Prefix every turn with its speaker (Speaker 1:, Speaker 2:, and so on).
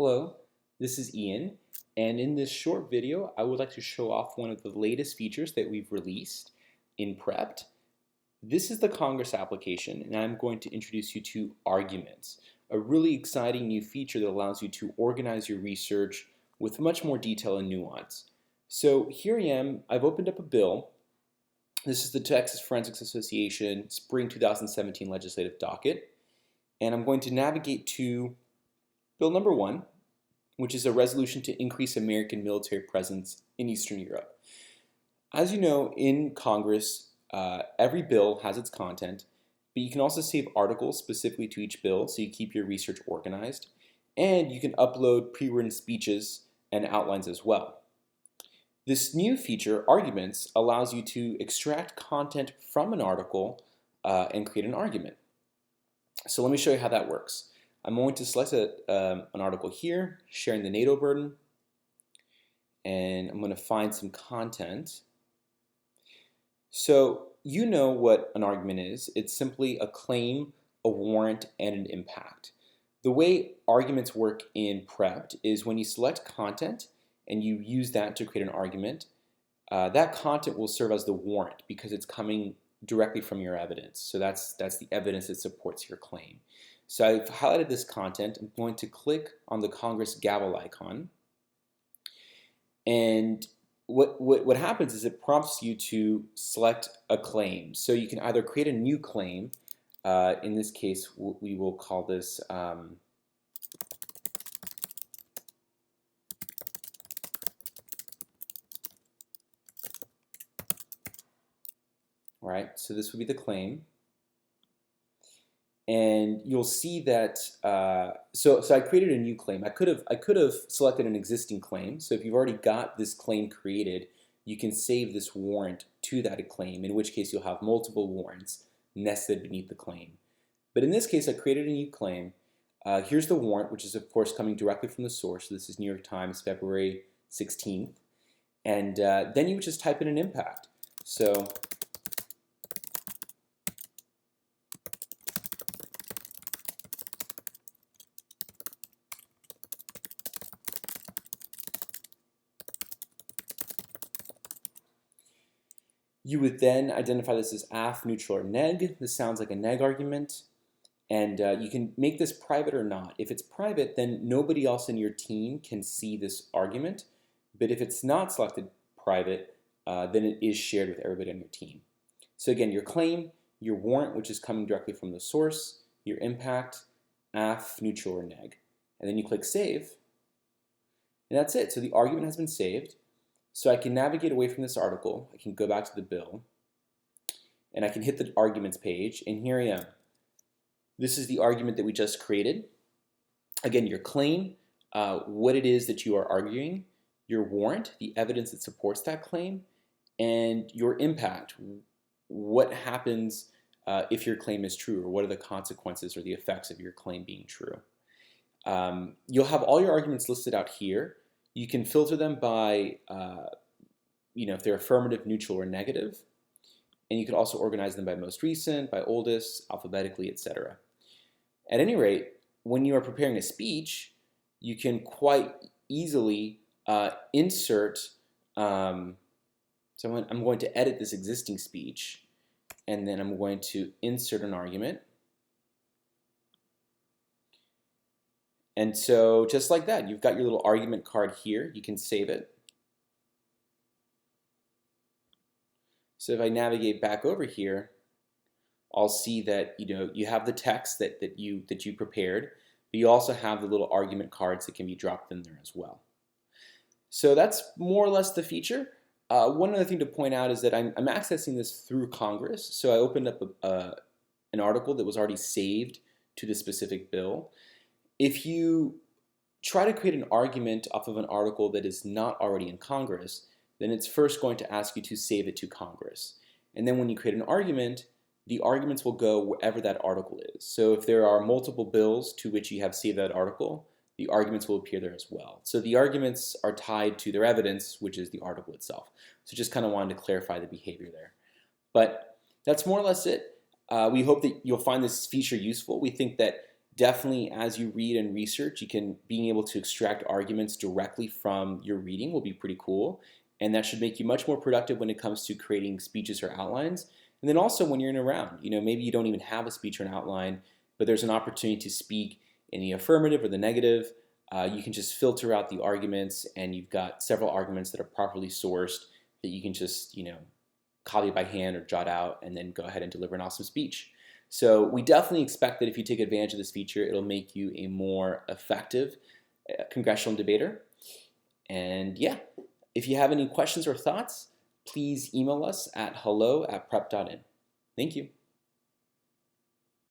Speaker 1: Hello, this is Ian, and in this short video, I would like to show off one of the latest features that we've released in Prepped. This is the Congress application, and I'm going to introduce you to arguments, a really exciting new feature that allows you to organize your research with much more detail and nuance. So here I am, I've opened up a bill. This is the Texas Forensics Association Spring 2017 legislative docket, and I'm going to navigate to Bill number 1, which is a resolution to increase American military presence in Eastern Europe. As you know, in Congress, every bill has its content, but you can also save articles specifically to each bill so you keep your research organized, and you can upload pre-written speeches and outlines as well. This new feature, Arguments, allows you to extract content from an article and create an argument. So let me show you how that works. I'm going to select an article here, sharing the NATO burden, and I'm going to find some content. So you know what an argument is. It's simply a claim, a warrant, and an impact. The way arguments work in Prepped is when you select content and you use that to create an argument, that content will serve as the warrant because it's coming directly from your evidence. So that's the evidence that supports your claim. So I've highlighted this content. I'm going to click on the Congress gavel icon. And what happens is it prompts you to select a claim. So you can either create a new claim. In this case, we will call this all right, so this would be the claim. And you'll see that, so I created a new claim. I could have selected an existing claim. So if you've already got this claim created, you can save this warrant to that claim, in which case you'll have multiple warrants nested beneath the claim. But in this case, I created a new claim. Here's the warrant, which is of course coming directly from the source. So this is New York Times, February 16th. And then you would just type in an impact. So you would then identify this as aff, neutral, or neg. This sounds like a neg argument. And you can make this private or not. If it's private, then nobody else in your team can see this argument. But if it's not selected private, then it is shared with everybody on your team. So again, your claim, your warrant, which is coming directly from the source, your impact, aff, neutral, or neg. And then you click Save. And that's it. So the argument has been saved. So I can navigate away from this article. I can go back to the bill. And I can hit the arguments page. And here I am. This is the argument that we just created. Again, your claim, what it is that you are arguing, your warrant, the evidence that supports that claim, and your impact, what happens if your claim is true, or what are the consequences or the effects of your claim being true. You'll have all your arguments listed out here. You can filter them by, if they're affirmative, neutral, or negative. And you can also organize them by most recent, by oldest, alphabetically, etc. At any rate, when you are preparing a speech, you can quite easily insert, so I'm going to edit this existing speech, and then I'm going to insert an argument. And so just like that, you've got your little argument card here. You can save it. So if I navigate back over here, I'll see that you have the text that you prepared, but you also have the little argument cards that can be dropped in there as well. So that's more or less the feature. One other thing to point out is that I'm accessing this through Congress. So I opened up an article that was already saved to the specific bill. If you try to create an argument off of an article that is not already in Congress, then it's first going to ask you to save it to Congress. And then when you create an argument, the arguments will go wherever that article is. So if there are multiple bills to which you have saved that article, the arguments will appear there as well. So the arguments are tied to their evidence, which is the article itself. So just kind of wanted to clarify the behavior there. But that's more or less it. We hope that you'll find this feature useful. We think that definitely, as you read and research, being able to extract arguments directly from your reading will be pretty cool. And that should make you much more productive when it comes to creating speeches or outlines. And then also when you're in a round, maybe you don't even have a speech or an outline, but there's an opportunity to speak in the affirmative or the negative. You can just filter out the arguments, and you've got several arguments that are properly sourced that you can just, copy by hand or jot out and then go ahead and deliver an awesome speech. So we definitely expect that if you take advantage of this feature, it'll make you a more effective congressional debater. And yeah, if you have any questions or thoughts, please email us at hello@prep.in. Thank you.